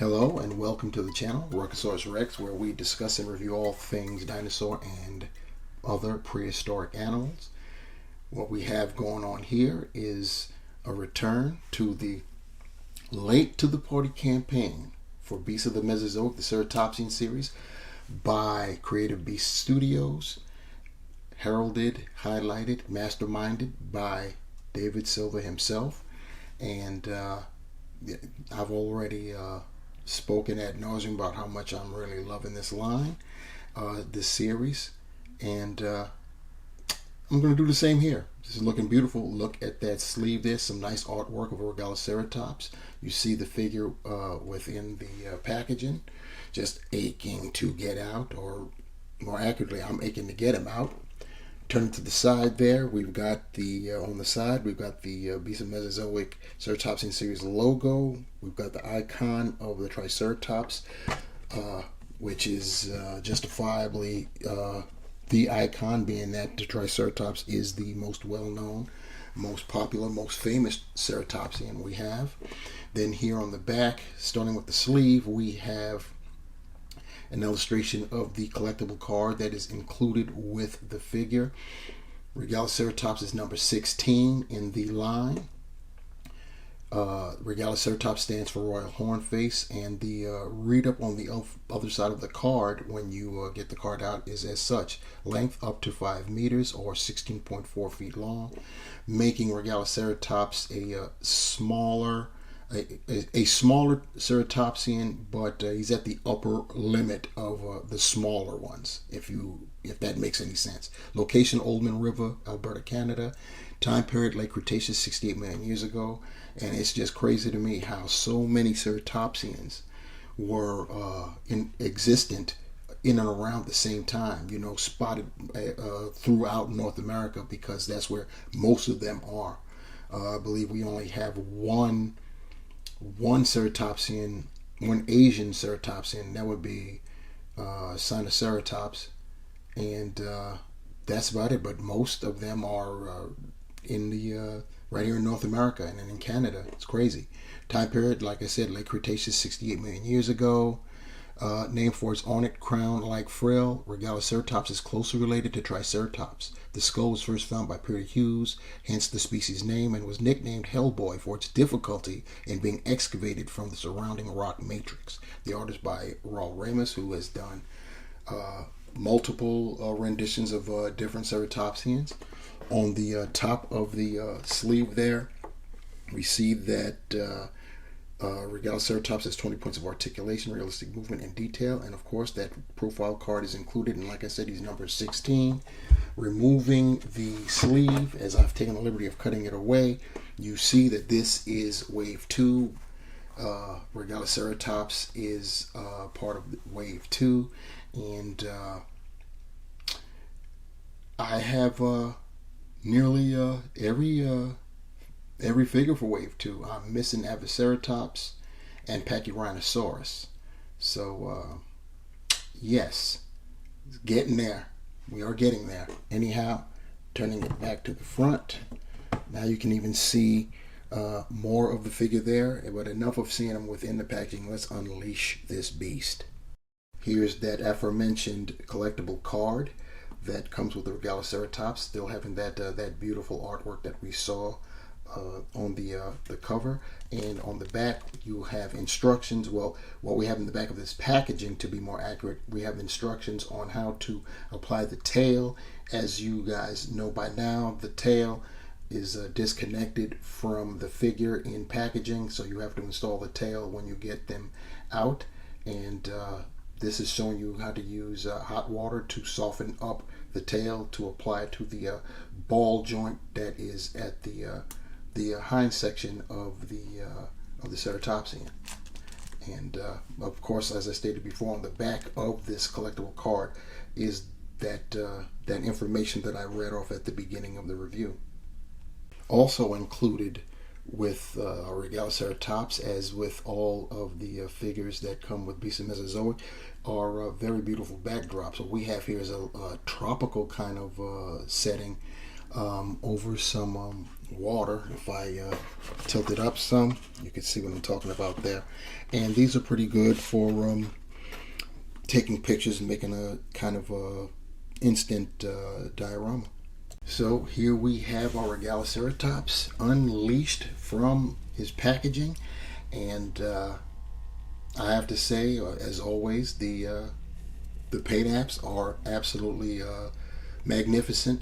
Hello and welcome to the channel, Regaliceratops Rex, where we discuss and review all things dinosaur and other prehistoric animals. What we have going on here is a return to the Late to the Party campaign for Beasts of the Mesozoic, the Ceratopsian series by Creative Beast Studios, heralded, highlighted, masterminded by David Silva himself. And I've already spoken ad nauseum about how much I'm really loving this line, this series, and I'm going to do the same here. This is looking beautiful. Look at that sleeve. There's some nice artwork of Regaliceratops. You see the figure within the packaging, just aching to get out, or more accurately, I'm aching to get him out. Turning to the side there, we've got the, on the side, we've got the Beast of Mesozoic Ceratopsian series logo. We've got the icon of the Triceratops, which is justifiably the icon, being that the Triceratops is the most well-known, most popular, most famous ceratopsian we have. Then here on the back, starting with the sleeve, we have an illustration of the collectible card that is included with the figure. Regaliceratops is number 16 in the line. Regaliceratops stands for Royal Hornface, and the read-up on the other side of the card when you get the card out is as such: length up to 5 meters or 16.4 feet long, making Regaliceratops a smaller ceratopsian, but he's at the upper limit of the smaller ones, if that makes any sense. Location: Oldman River, Alberta, Canada. Time period: late Cretaceous, 68 million years ago. And it's just crazy to me how so many ceratopsians were existent in and around the same time, spotted throughout North America, because that's where most of them are. I believe we only have one ceratopsian, one Asian ceratopsian, that would be Sinoceratops, and that's about it. But most of them are in the right here in North America and in Canada. It's crazy. Time period, like I said, late Cretaceous, 68 million years ago. Named for its ornate crown-like frill, Regaliceratops is closely related to Triceratops. The skull was first found by Peter Hughes, hence the species name, and was nicknamed Hellboy for its difficulty in being excavated from the surrounding rock matrix. The art is by Raul Ramos, who has done multiple renditions of different ceratopsians. On the top of the sleeve there, we see that Regaliceratops has 20 points of articulation, realistic movement, and detail. And of course, that profile card is included. And like I said, he's number 16. Removing the sleeve, as I've taken the liberty of cutting it away, you see that this is Wave 2. Regaliceratops is part of Wave 2. And I have nearly every figure for Wave 2. I'm missing Aviceratops and Pachyrhinosaurus. So, yes, it's getting there. We are getting there. Anyhow, turning it back to the front. Now you can even see more of the figure there, but enough of seeing them within the packaging. Let's unleash this beast. Here's that aforementioned collectible card that comes with the Regaliceratops, still having that beautiful artwork that we saw on the cover. And on the back, you have instructions. Well, what we have in the back of this packaging, to be more accurate, we have instructions on how to apply the tail. As you guys know by now, the tail is disconnected from the figure in packaging, so you have to install the tail when you get them out. And this is showing you how to use hot water to soften up the tail to apply to the ball joint that is at the hind section of the ceratopsian. And of course, as I stated before, on the back of this collectible card is that information that I read off at the beginning of the review. Also included with Regaliceratops, as with all of the figures that come with Beasts of Mesozoic, are very beautiful backdrops. What we have here is a tropical kind of setting over some water. If I tilt it up some, you can see what I'm talking about there. And these are pretty good for taking pictures and making a kind of a instant diorama. So here we have our Regaliceratops unleashed from his packaging, and I have to say, as always, the paint apps are absolutely magnificent.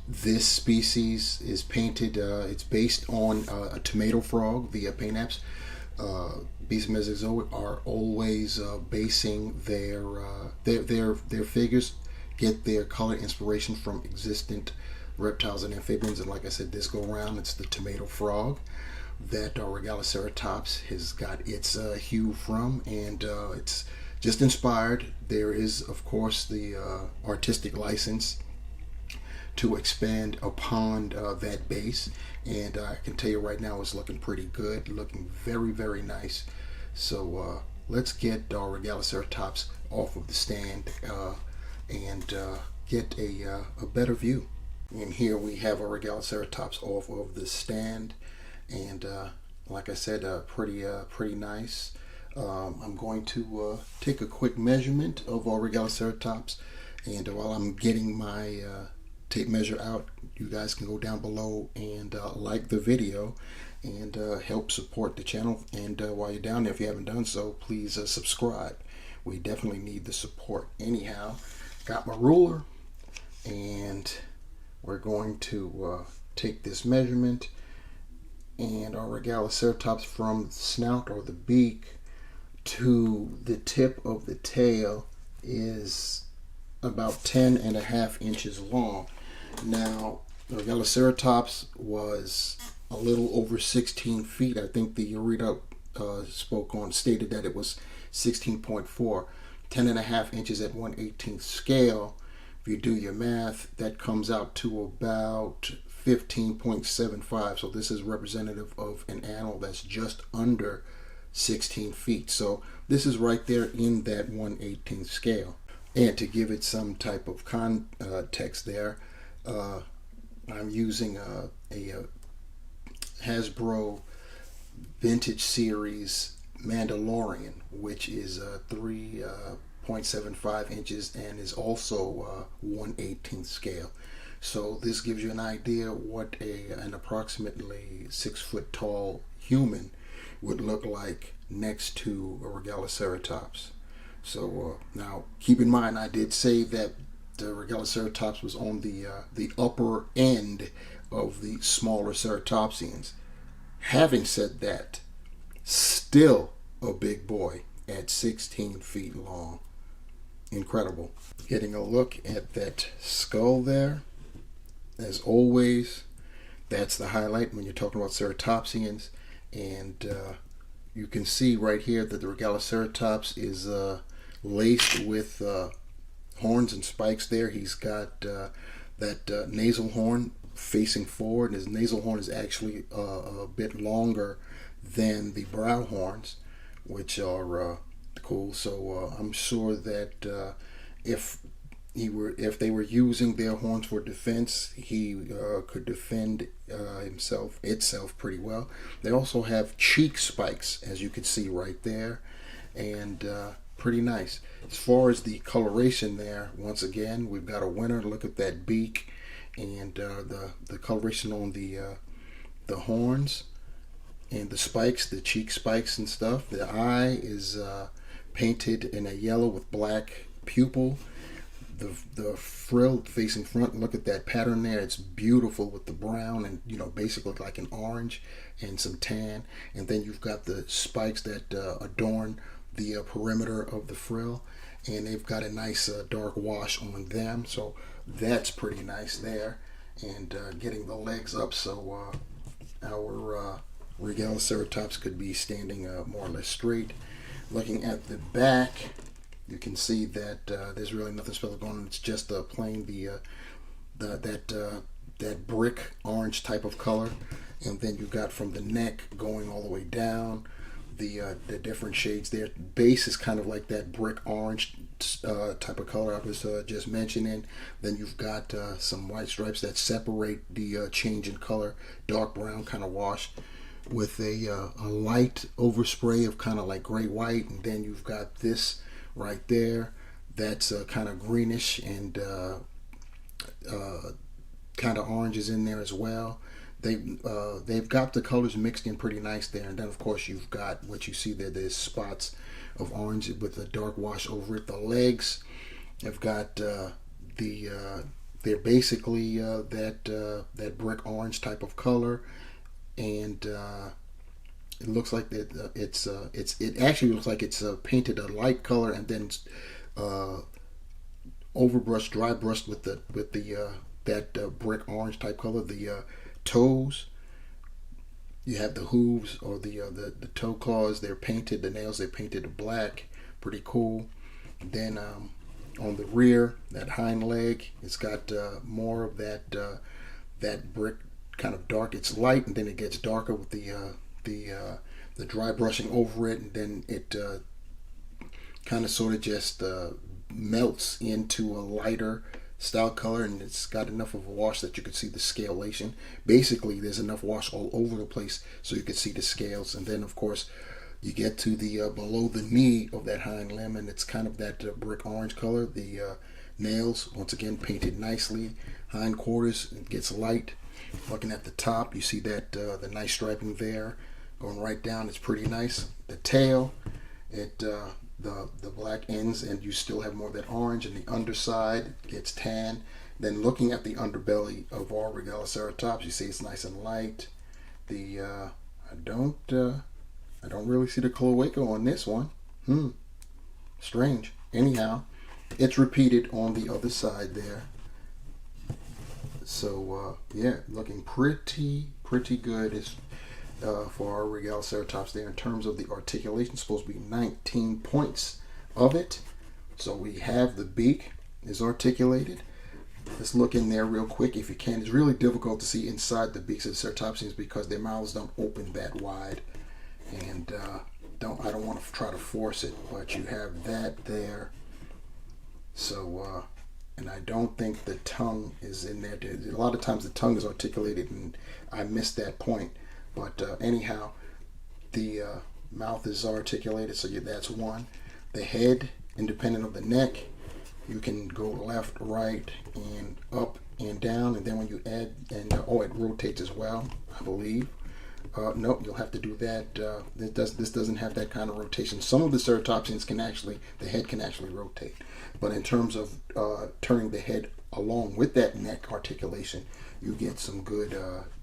This species is painted. It's based on a tomato frog. The paint apps, beasts of Mesozoic, are always basing their figures, get their color inspiration from existent reptiles and amphibians. And like I said, this go around, it's the tomato frog that Regaliceratops has got its hue from, and it's just inspired. There is, of course, the artistic license to expand upon that base, and I can tell you right now it's looking pretty good, looking very, very nice. So let's get our Regaliceratops off of the stand and get a better view. And here we have our Regaliceratops off of the stand, and like I said, pretty nice. I'm going to take a quick measurement of our Regaliceratops, and while I'm getting my tape measure out, you guys can go down below and like the video and help support the channel. And while you're down there, if you haven't done so, please subscribe. We definitely need the support. Anyhow, got my ruler, and we're going to take this measurement, and our Regaliceratops from the snout or the beak to the tip of the tail is about 10.5 inches long. Now, the Regaliceratops was a little over 16 feet. I think the readout stated that it was 16.4. 10.5 inches at 1/18th scale. If you do your math, that comes out to about 15.75. So this is representative of an animal that's just under 16 feet. So this is right there in that 1/18th scale. And to give it some type of context there, I'm using a Hasbro Vintage Series Mandalorian, which is 3.75 inches and is also 1/18th scale. So this gives you an idea what an approximately 6 foot tall human would look like next to a Regaliceratops. So now keep in mind, I did say that the Regaliceratops was on the upper end of the smaller ceratopsians. Having said that, still a big boy at 16 feet long. Incredible. Getting a look at that skull there. As always, that's the highlight when you're talking about ceratopsians. And you can see right here that the Regaliceratops is laced with horns and spikes there. He's got that nasal horn facing forward. His nasal horn is actually a bit longer than the brow horns, which are cool. So I'm sure that if they were using their horns for defense, he could defend itself pretty well. They also have cheek spikes, as you can see right there, and pretty nice. As far as the coloration there, once again, we've got a winner. Look at that beak and the coloration on the horns and the spikes, the cheek spikes and stuff. The eye is painted in a yellow with black pupil. The frill facing front, look at that pattern there. It's beautiful with the brown and, basically like an orange and some tan. And then you've got the spikes that adorn the perimeter of the frill, and they've got a nice dark wash on them. So that's pretty nice there. And getting the legs up so our Regaliceratops could be standing more or less straight. Looking at the back, you can see that there's really nothing special going on. It's just plain that brick orange type of color, and then you got from the neck going all the way down the different shades there. Base is kind of like that brick orange type of color I was just mentioning. Then you've got some white stripes that separate the change in color, dark brown kind of wash, with a light overspray of kind of like gray white. And then you've got this right there that's kind of greenish and kind of oranges in there as well. They've got the colors mixed in pretty nice there. And then of course you've got what you see there. There's spots of orange with a dark wash over it. The legs have got they're basically that brick orange type of color, and it looks like that it actually looks like it's painted a light color and then overbrushed, dry brushed with the that brick orange type color. The toes, you have the hooves or the toe claws, they're painted. The nails, they're painted black. Pretty cool. Then on the rear, that hind leg, it's got more of that brick kind of dark. It's light and then it gets darker with the dry brushing over it, and then it kind of sort of just melts into a lighter style color, and it's got enough of a wash that you can see the scalation. Basically, there's enough wash all over the place so you can see the scales. And then of course you get to the below the knee of that hind limb, and it's kind of that brick orange color. The nails, once again, painted nicely. Hind quarters, it gets light. Looking at the top, you see that the nice striping there going right down. It's pretty nice. The tail, it the black ends, and you still have more of that orange, and the underside gets tan. Then looking at the underbelly of our Regaliceratops, you see it's nice and light. The I don't really see the cloaca on this one. Strange. Anyhow, it's repeated on the other side there. So yeah, looking pretty good. It's for our Regaliceratops there in terms of the articulation. Supposed to be 19 points of it. So we have the beak is articulated. Let's look in there real quick if you can. It's really difficult to see inside the beaks of the ceratopsians because their mouths don't open that wide, and I don't want to try to force it, but you have that there. So and I don't think the tongue is in there. A lot of times the tongue is articulated and I missed that point. But anyhow, the mouth is articulated, so that's one. The head, independent of the neck, you can go left, right, and up and down. And then when you add, and it rotates as well, I believe. Nope, you'll have to do that. This doesn't have that kind of rotation. Some of the ceratopsians the head can actually rotate. But in terms of turning the head along with that neck articulation, you get some good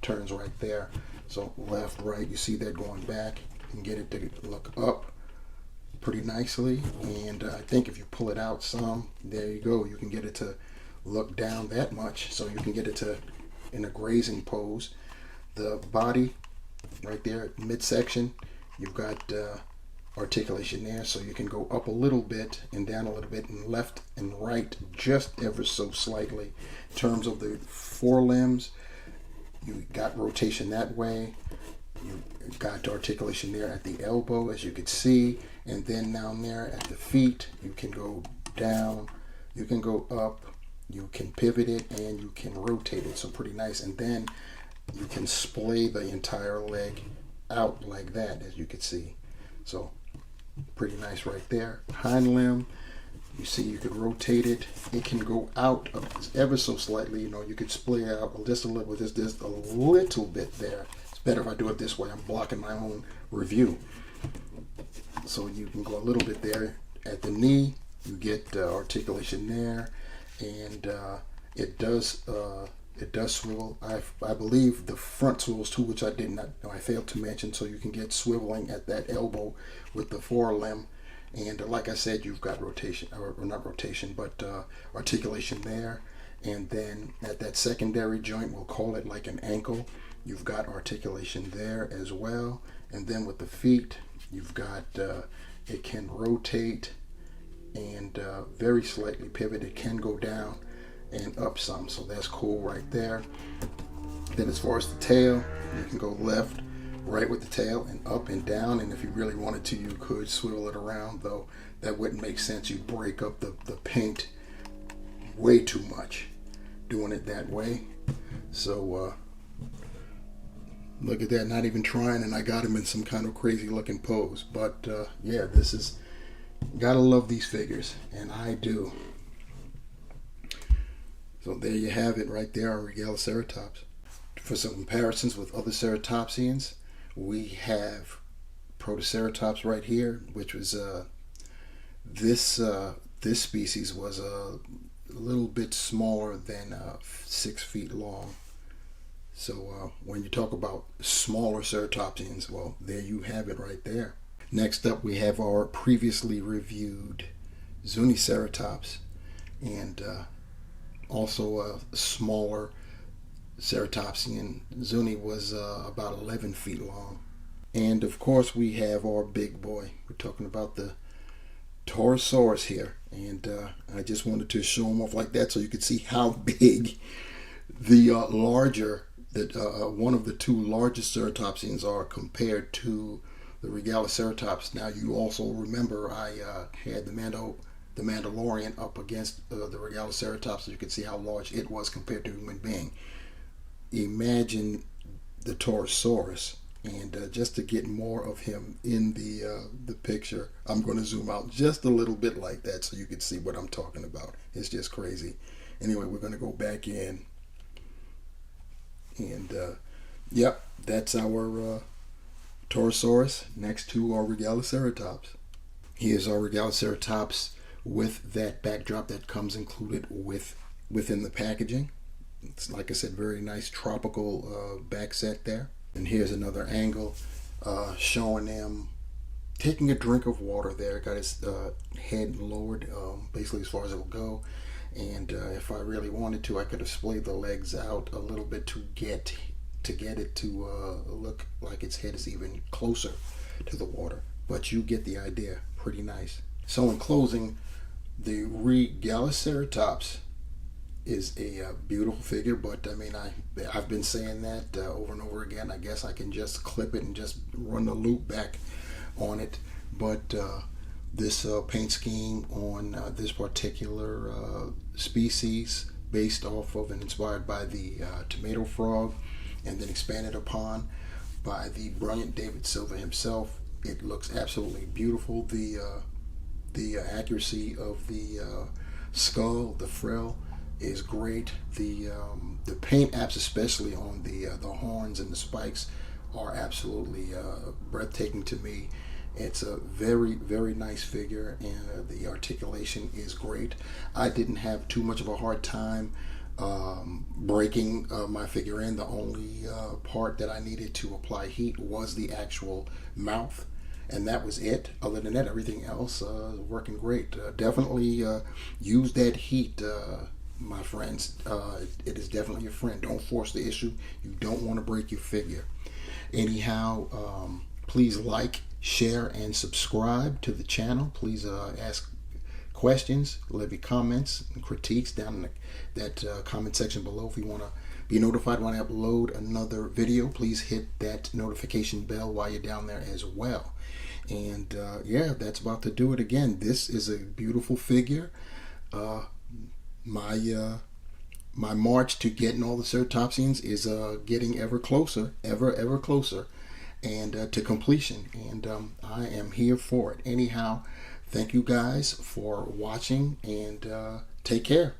turns right there. So left, right, you see that going back. You can get it to look up pretty nicely. And I think if you pull it out some, there you go. You can get it to look down that much. So you can get it to in a grazing pose. The body right there, midsection, you've got articulation there. So you can go up a little bit and down a little bit, and left and right just ever so slightly. In terms of the forelimbs, you got rotation that way. You got articulation there at the elbow, as you could see, and then down there at the feet, you can go down, you can go up, you can pivot it, and you can rotate it. So pretty nice. And then you can splay the entire leg out like that, as you could see. So pretty nice right there. Hind limb, you see you could rotate it. It can go out ever so slightly. You could splay out just a little, just a little bit there. It's better if I do it this way. I'm blocking my own review. So you can go a little bit there. At the knee, you get articulation there, and it does swivel. I believe the front swivels too, which I did not know. I failed to mention. So you can get swiveling at that elbow with the forelimb. And like I said, you've got rotation, or not rotation, but articulation there. And then at that secondary joint, we'll call it like an ankle, you've got articulation there as well. And then with the feet, you've got, it can rotate and very slightly pivot. It can go down and up some, so that's cool right there. Then as far as the tail, you can go left, right, and up. So you can go left, right, and up. So that's cool right there. And then as far as the body, you can go left, right, and up. So that's cool right there. And then as far as the head, you can go left, right, and up. So that's cool right there. And then as far as the legs, you can go left, right, and up. So that's cool right there. And then as far as the arms, you can go left, right with the tail and up and down. And if you really wanted to, you could swivel it around, though that wouldn't make sense. You break up the paint way too much doing it that way. So look at that, not even trying, and I got him in some kind of crazy looking pose. But yeah, this is, gotta love these figures, and I do. So there you have it right there, our Regaliceratops. For some comparisons with other ceratopsians, we have Protoceratops right here, which was this species was a little bit smaller than 6 feet long. So when you talk about smaller ceratopsians, well, there you have it right there. Next up, we have our previously reviewed Zuniceratops, and also a smaller ceratopsian. Zuni was about 11 feet long. And of course, we have our big boy. We're talking about the Torosaurus here, and I just wanted to show him off like that so you could see how big the one of the two largest ceratopsians are compared to the Regaliceratops. Now, you also remember I had the Mandalorian up against the Regaliceratops, so you can see how large it was compared to a human being. Imagine the Torosaurus. And just to get more of him in the picture, I'm going to zoom out just a little bit like that so you can see what I'm talking about. It's just crazy. Anyway, we're going to go back in. And, yep, that's our Torosaurus next to our Regaliceratops. Here's our Regaliceratops with that backdrop that comes included within the packaging. It's, like I said, very nice tropical back set there. And here's another angle showing him taking a drink of water there. Got his head lowered basically as far as it will go. And if I really wanted to, I could have splayed the legs out a little bit to get it to look like its head is even closer to the water. But you get the idea. Pretty nice. So in closing, the Regaliceratops is a beautiful figure, but I mean, I've been saying that over and over again. I guess I can just clip it and just run the loop back on it. But this paint scheme on this particular species, based off of and inspired by the tomato frog, and then expanded upon by the brilliant David Silva himself, it looks absolutely beautiful. The accuracy of the skull, the frill, is great. The paint apps, especially on the horns and the spikes, are absolutely breathtaking to me. It's a very, very nice figure, and the articulation is great. I didn't have too much of a hard time breaking my figure in. The only part that I needed to apply heat was the actual mouth, and that was it. Other than that, everything else working great. Definitely use that heat, my friends. It is definitely your friend. Don't force the issue. You don't want to break your figure. Anyhow, please like, share, and subscribe to the channel. Please ask questions, leave your comments and critiques down in that comment section below. If you want to be notified when I upload another video, please hit that notification bell while you're down there as well. And yeah, that's about to do it again. This is a beautiful figure. My march to getting all the ceratopsians is getting ever closer, ever closer, and to completion. And I am here for it. Anyhow, thank you guys for watching, and take care.